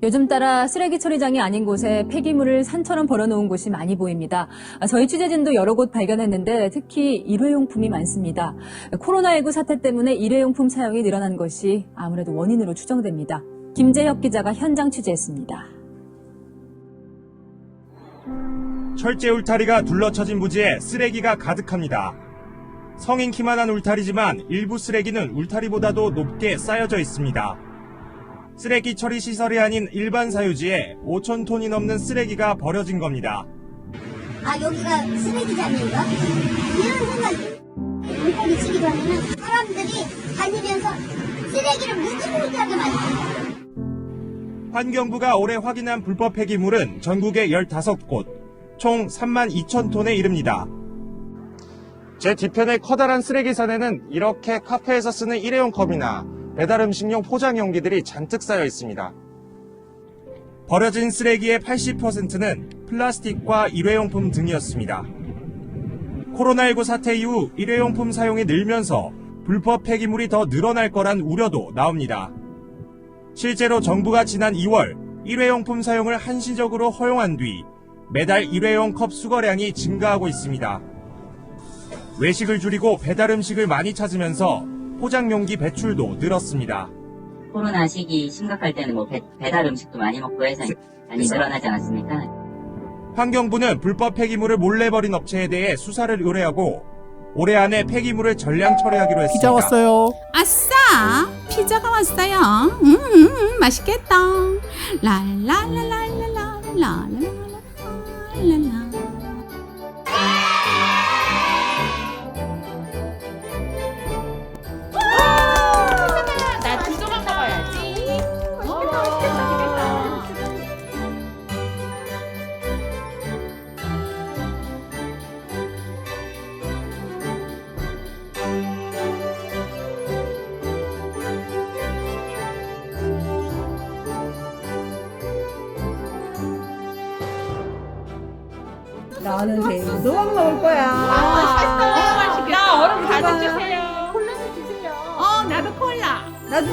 요즘 따라 쓰레기 처리장이 아닌 곳에 폐기물을 산처럼 버려놓은 곳이 많이 보입니다. 저희 취재진도 여러 곳 발견했는데 특히 일회용품이 많습니다. 코로나19 사태 때문에 일회용품 사용이 늘어난 것이 아무래도 원인으로 추정됩니다. 김재혁 기자가 현장 취재했습니다. 철제 울타리가 둘러쳐진 부지에 쓰레기가 가득합니다. 성인 키만한 울타리지만 일부 쓰레기는 울타리보다도 높게 쌓여져 있습니다. 쓰레기 처리 시설이 아닌 일반 사유지에 5,000톤이 넘는 쓰레기가 버려진 겁니다. 아, 여기가 쓰레기장인가? 이런 생각이 물고기 치기도 하면 사람들이 다니면서 쓰레기를 무지무지하게 만들어요. 환경부가 올해 확인한 불법 폐기물은 전국에 15곳, 총 32,000톤에 이릅니다. 제 뒤편의 커다란 쓰레기산에는 이렇게 카페에서 쓰는 일회용 컵이나 배달 음식용 포장 용기들이 잔뜩 쌓여 있습니다. 버려진 쓰레기의 80%는 플라스틱과 일회용품 등이었습니다. 코로나19 사태 이후 일회용품 사용이 늘면서 불법 폐기물이 더 늘어날 거란 우려도 나옵니다. 실제로 정부가 지난 2월 일회용품 사용을 한시적으로 허용한 뒤 매달 일회용 컵 수거량이 증가하고 있습니다. 외식을 줄이고 배달 음식을 많이 찾으면서 포장 용기 배출도 늘었습니다. 코로나 시기 심각할 때는 배달 음식도 많이 먹고 해서 많이 늘어나지 않았습니까? 환경부는 불법 폐기물을 몰래 버린 업체에 대해 수사를 의뢰하고 올해 안에 폐기물을 전량 처리하기로 했습니다. 피자 왔어요. 아싸! 피자가 왔어요. 맛있겠다. 랄랄랄랄랄랄랄랄랄랄랄라. 나 두 조각 먹어야지. 나는 세 조각 먹을 거야. 나 얼음 가득 주세요. 콜라도 주세요. 나도 콜라. 나도.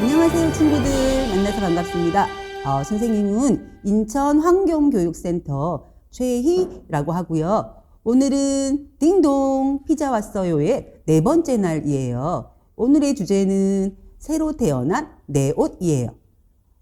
안녕하세요 친구들, 만나서 반갑습니다. 선생님은 인천환경교육센터 최희라고 하고요. 오늘은 딩동 피자 왔어요의 4번째 날이에요. 오늘의 주제는 새로 태어난 내 옷이에요.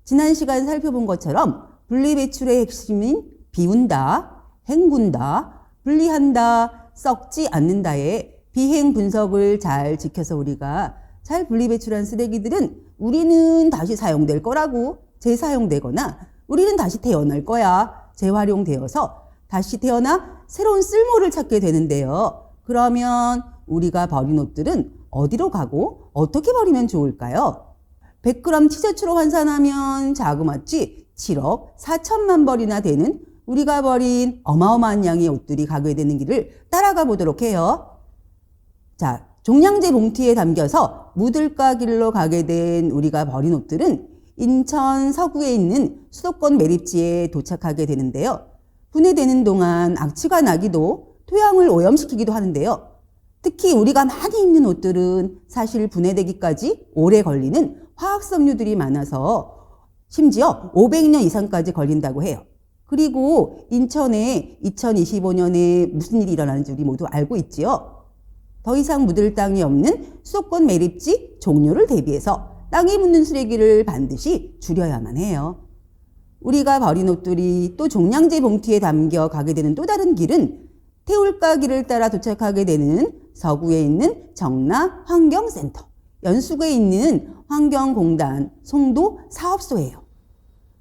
지난 시간 살펴본 것처럼 분리배출의 핵심인 비운다, 헹군다, 분리한다, 썩지 않는다의 비행 분석을 잘 지켜서 우리가 잘 분리배출한 쓰레기들은 우리는 다시 사용될 거라고 재사용되거나 우리는 다시 태어날 거야 재활용되어서 다시 태어나 새로운 쓸모를 찾게 되는데요. 그러면 우리가 버린 옷들은 어디로 가고 어떻게 버리면 좋을까요? 100g 티셔츠로 환산하면 자그마치 7억 4천만 벌이나 되는 우리가 버린 어마어마한 양의 옷들이 가게 되는 길을 따라가 보도록 해요. 자, 종량제 봉투에 담겨서 무들가 길로 가게 된 우리가 버린 옷들은 인천 서구에 있는 수도권 매립지에 도착하게 되는데요. 분해되는 동안 악취가 나기도 토양을 오염시키기도 하는데요. 특히 우리가 많이 입는 옷들은 사실 분해되기까지 오래 걸리는 화학섬유들이 많아서 심지어 500년 이상까지 걸린다고 해요. 그리고 인천에 2025년에 무슨 일이 일어나는지 우리 모두 알고 있지요. 더 이상 묻을 땅이 없는 수도권 매립지 종료를 대비해서 땅에 묻는 쓰레기를 반드시 줄여야만 해요. 우리가 버린 옷들이 또 종량제 봉투에 담겨 가게 되는 또 다른 길은 태울가 길을 따라 도착하게 되는 서구에 있는 정라 환경센터, 연수구에 있는 환경공단 송도 사업소예요.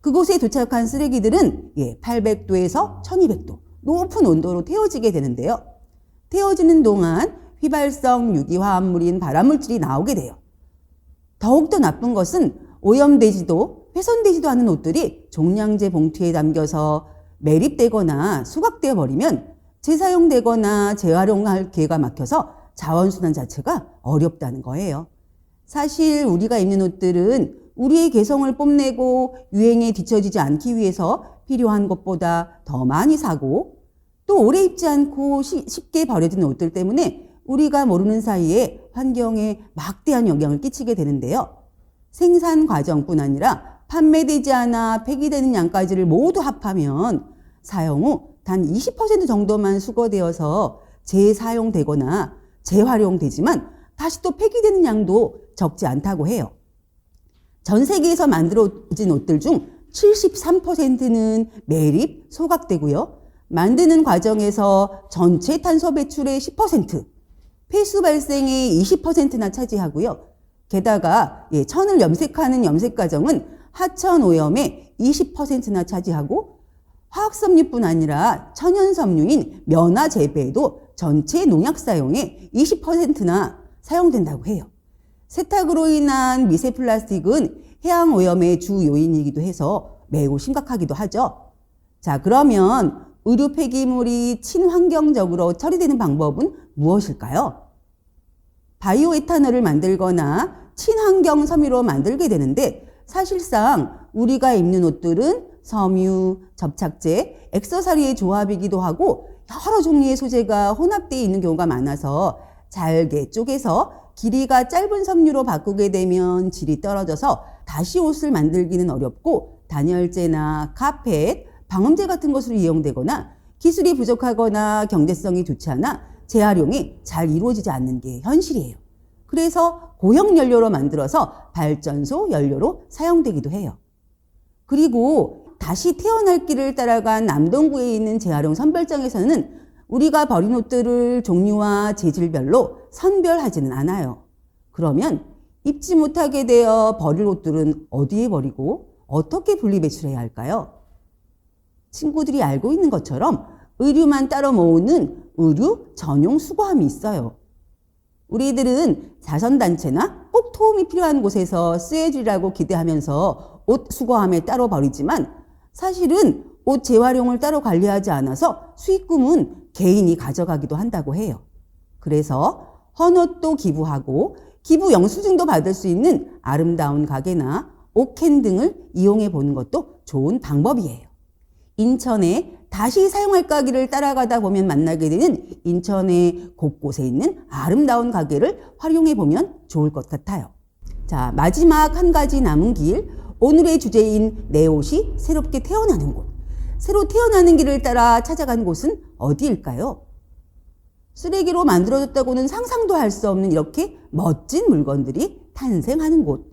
그곳에 도착한 쓰레기들은 800도에서 1200도 높은 온도로 태워지게 되는데요. 태워지는 동안 휘발성 유기화합물인 발암물질이 나오게 돼요. 더욱더 나쁜 것은 오염되지도 훼손되지도 않은 옷들이 종량제 봉투에 담겨서 매립되거나 수각되어 버리면 재사용되거나 재활용할 기회가 막혀서 자원순환 자체가 어렵다는 거예요. 사실 우리가 입는 옷들은 우리의 개성을 뽐내고 유행에 뒤처지지 않기 위해서 필요한 것보다 더 많이 사고 또 오래 입지 않고 쉽게 버려지는 옷들 때문에 우리가 모르는 사이에 환경에 막대한 영향을 끼치게 되는데요. 생산 과정뿐 아니라 판매되지 않아 폐기되는 양까지를 모두 합하면 사용 후 단 20% 정도만 수거되어서 재사용되거나 재활용되지만 다시 또 폐기되는 양도 적지 않다고 해요. 전 세계에서 만들어진 옷들 중 73%는 매립, 소각되고요. 만드는 과정에서 전체 탄소 배출의 10%, 폐수 발생의 20%나 차지하고요. 게다가 천을 염색하는 염색 과정은 하천 오염의 20%나 차지하고 화학섬유뿐 아니라 천연섬유인 면화 재배에도 전체 농약 사용의 20%나 사용된다고 해요. 세탁으로 인한 미세 플라스틱은 해양 오염의 주 요인이기도 해서 매우 심각하기도 하죠. 자, 그러면 의류 폐기물이 친환경적으로 처리되는 방법은 무엇일까요? 바이오 에탄올을 만들거나 친환경 섬유로 만들게 되는데 사실상 우리가 입는 옷들은 섬유, 접착제, 액세서리의 조합이기도 하고 여러 종류의 소재가 혼합되어 있는 경우가 많아서 잘게 쪼개서 길이가 짧은 섬유로 바꾸게 되면 질이 떨어져서 다시 옷을 만들기는 어렵고 단열재나 카펫, 방음제 같은 것으로 이용되거나 기술이 부족하거나 경제성이 좋지 않아 재활용이 잘 이루어지지 않는 게 현실이에요. 그래서 고형 연료로 만들어서 발전소 연료로 사용되기도 해요. 그리고 다시 태어날 길을 따라간 남동구에 있는 재활용 선별장에서는 우리가 버린 옷들을 종류와 재질별로 선별하지는 않아요. 그러면 입지 못하게 되어 버릴 옷들은 어디에 버리고 어떻게 분리 배출해야 할까요? 친구들이 알고 있는 것처럼 의류만 따로 모으는 의류 전용 수거함이 있어요. 우리들은 자선단체나 꼭 도움이 필요한 곳에서 쓰여주리라고 기대하면서 옷 수거함에 따로 버리지만 사실은 옷 재활용을 따로 관리하지 않아서 수익금은 개인이 가져가기도 한다고 해요. 그래서 헌옷도 기부하고 기부 영수증도 받을 수 있는 아름다운 가게나 옷캔 등을 이용해 보는 것도 좋은 방법이에요. 인천에 다시 사용할까 길을 따라가다 보면 만나게 되는 인천의 곳곳에 있는 아름다운 가게를 활용해 보면 좋을 것 같아요. 자, 마지막 한 가지 남은 길, 오늘의 주제인 내 옷이 새롭게 태어나는 곳. 새로 태어나는 길을 따라 찾아간 곳은 어디일까요? 쓰레기로 만들어졌다고는 상상도 할 수 없는 이렇게 멋진 물건들이 탄생하는 곳.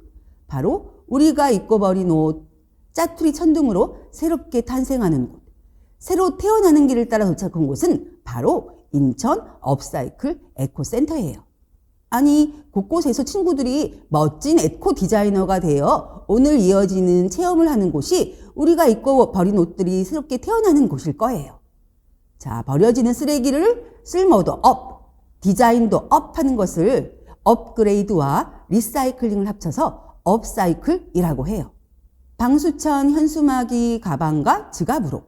바로 우리가 입고 버린 옷, 짜투리 천둥으로 새롭게 탄생하는 곳. 새로 태어나는 길을 따라 도착한 곳은 바로 인천 업사이클 에코센터예요. 아니, 곳곳에서 친구들이 멋진 에코 디자이너가 되어 오늘 이어지는 체험을 하는 곳이 우리가 입고 버린 옷들이 새롭게 태어나는 곳일 거예요. 자, 버려지는 쓰레기를 쓸모도 업, 디자인도 업 하는 것을 업그레이드와 리사이클링을 합쳐서 업사이클이라고 해요. 방수천 현수막이 가방과 지갑으로,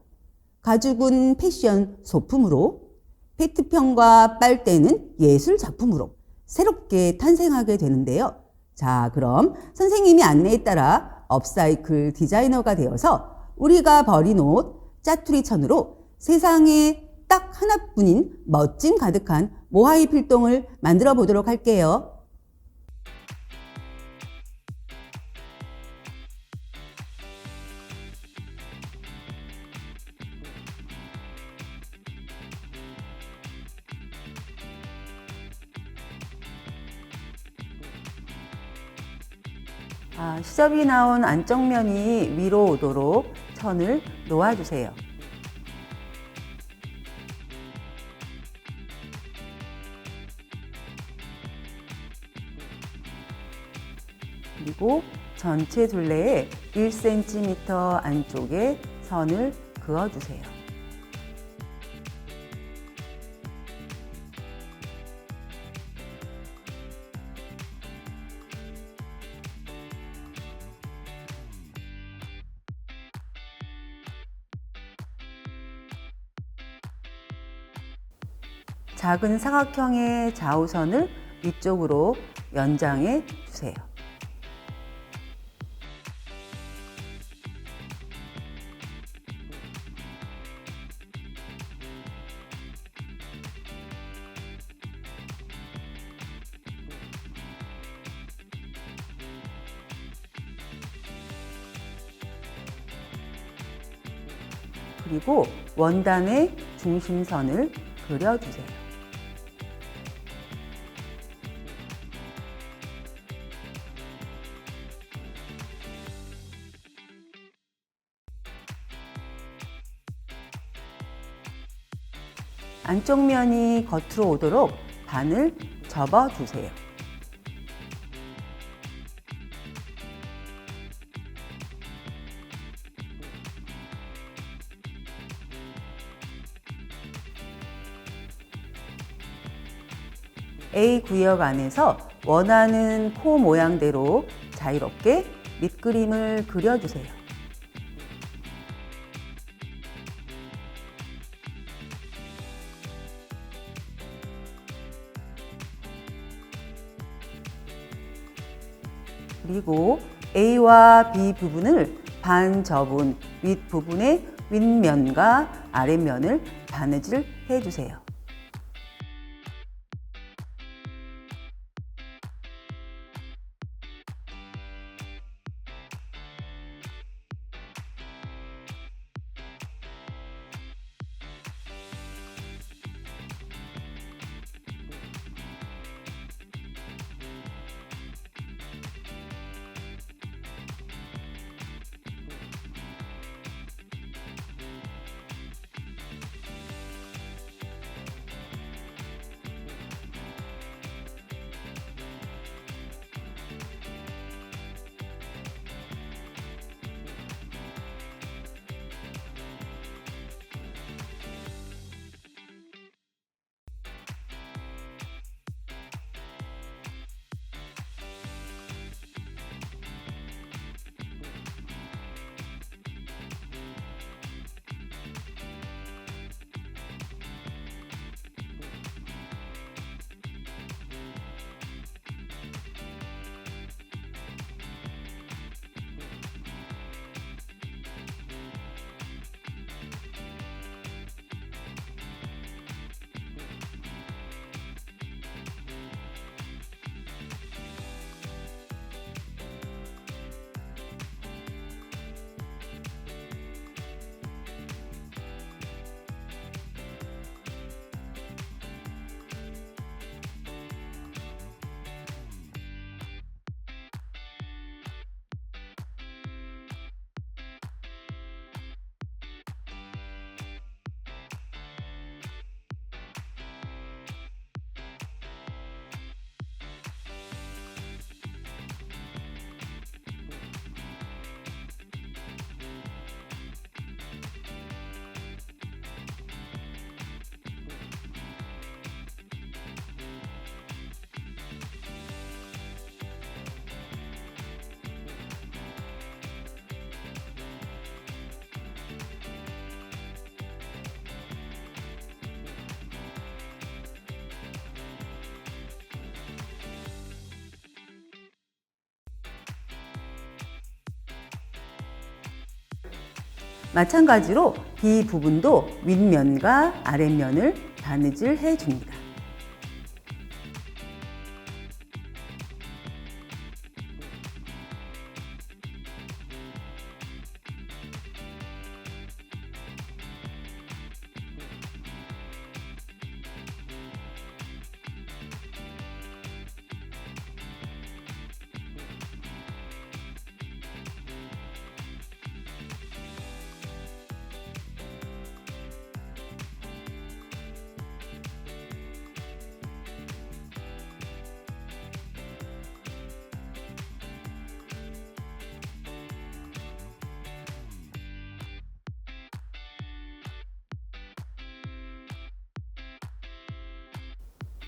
가죽은 패션 소품으로, 페트병과 빨대는 예술 작품으로, 새롭게 탄생하게 되는데요. 자, 그럼 선생님이 안내에 따라 업사이클 디자이너가 되어서 우리가 버린 옷 짜투리 천으로 세상에 딱 하나뿐인 멋짐 가득한 모하이 필동을 만들어 보도록 할게요. 시접이 나온 안쪽면이 위로 오도록 천을 놓아주세요. 그리고 전체 둘레에 1cm 안쪽에 선을 그어주세요. 작은 사각형의 좌우선을 위쪽으로 연장해 주세요. 그리고 원단의 중심선을 그려주세요. 안쪽 면이 겉으로 오도록 반을 접어주세요. A 구역 안에서 원하는 코 모양대로 자유롭게 밑그림을 그려주세요. 그리고 A와 B 부분을 반 접은 윗부분의 윗면과 아랫면을 바느질 해주세요. 마찬가지로 이 부분도 윗면과 아랫면을 바느질 해줍니다.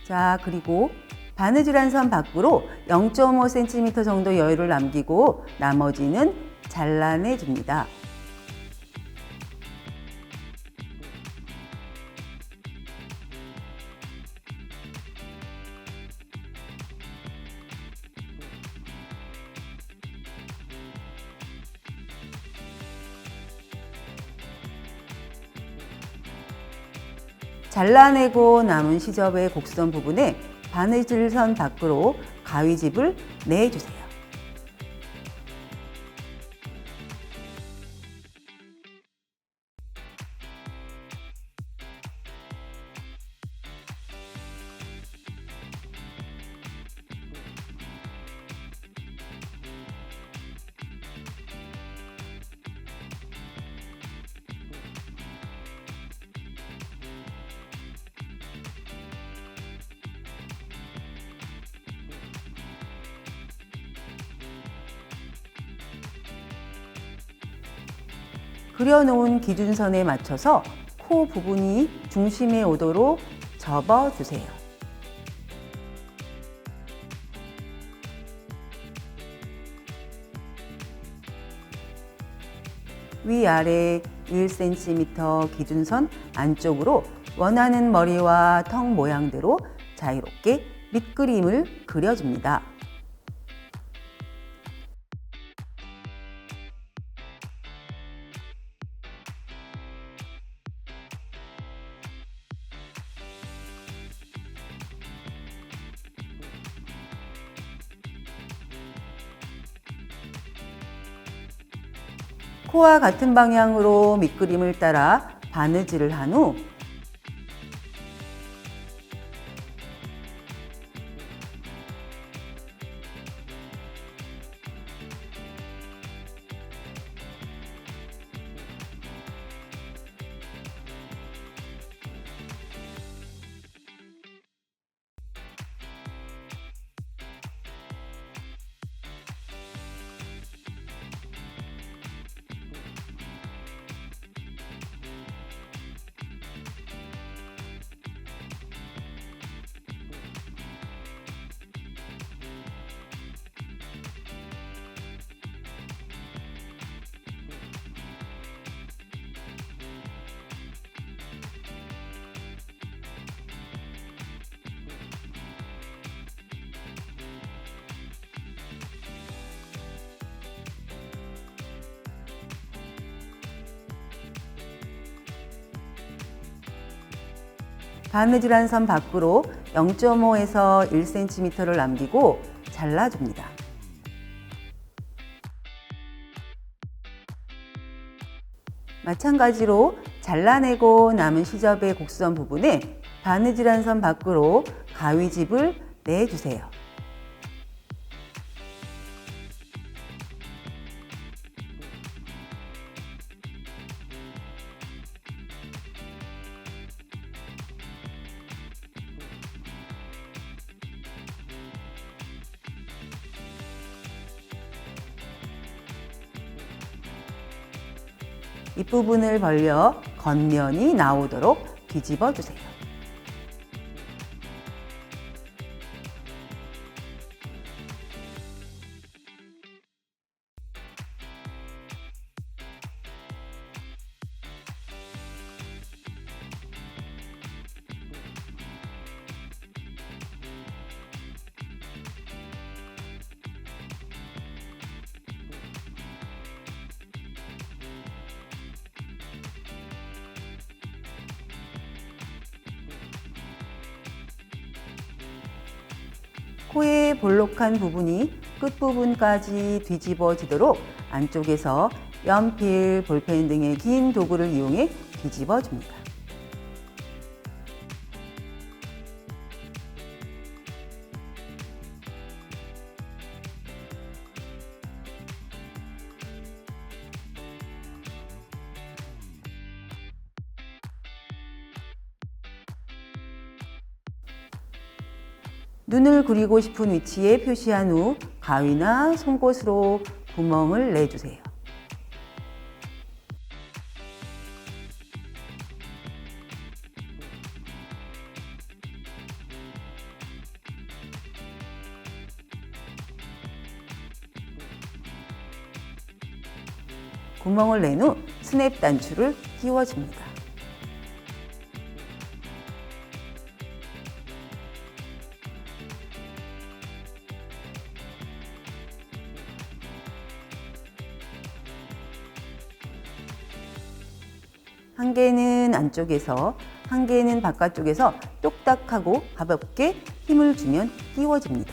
자, 그리고 바느질한 선 밖으로 0.5cm 정도 여유를 남기고 나머지는 잘라내 줍니다. 잘라내고 남은 시접의 곡선 부분에 바느질선 밖으로 가위집을 내주세요. 그려놓은 기준선에 맞춰서 코 부분이 중심에 오도록 접어주세요. 위아래 1cm 기준선 안쪽으로 원하는 머리와 턱 모양대로 자유롭게 밑그림을 그려줍니다. 코와 같은 방향으로 밑그림을 따라 바느질을 한 후 바느질한 선 밖으로 0.5에서 1cm를 남기고 잘라줍니다. 마찬가지로 잘라내고 남은 시접의 곡선 부분에 바느질한 선 밖으로 가위집을 내주세요. 윗부분을 벌려 겉면이 나오도록 뒤집어 주세요. 코의 볼록한 부분이 끝부분까지 뒤집어지도록 안쪽에서 연필, 볼펜 등의 긴 도구를 이용해 뒤집어 줍니다. 눈을 그리고 싶은 위치에 표시한 후 가위나 송곳으로 구멍을 내주세요. 구멍을 낸 후 스냅 단추를 끼워줍니다. 한 개는 안쪽에서, 한 개는 바깥쪽에서 똑딱하고 가볍게 힘을 주면 끼워집니다.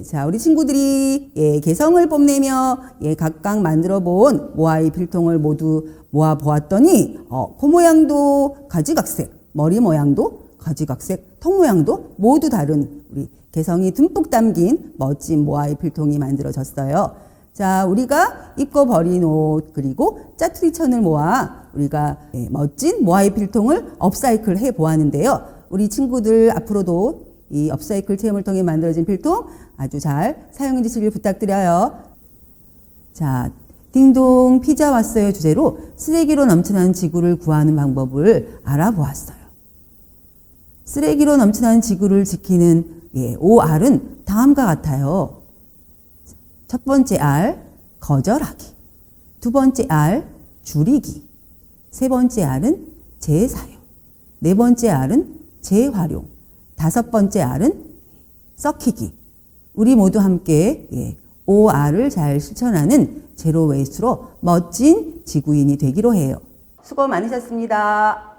자, 우리 친구들이 개성을 뽐내며 각각 만들어 본 모아이 필통을 모두 모아 보았더니 코 모양도 가지각색, 머리 모양도 가지각색, 턱 모양도 모두 다른 우리 개성이 듬뿍 담긴 멋진 모아이 필통이 만들어졌어요. 자, 우리가 입고 버린 옷 그리고 짜투리천을 모아 우리가 멋진 모아이 필통을 업사이클 해 보았는데요. 우리 친구들 앞으로도 이 업사이클 체험을 통해 만들어진 필통 아주 잘 사용해 주시길 부탁드려요. 자, 딩동 피자 왔어요 주제로 쓰레기로 넘쳐나는 지구를 구하는 방법을 알아보았어요. 쓰레기로 넘쳐나는 지구를 지키는 5R은 다음과 같아요. 첫 번째 R, 거절하기. 두 번째 R, 줄이기. 세 번째 R은 재사용. 네 번째 R은 재활용. 다섯 번째 R은 썩히기. 우리 모두 함께 5R을 잘 실천하는 제로 웨이스트로 멋진 지구인이 되기로 해요. 수고 많으셨습니다.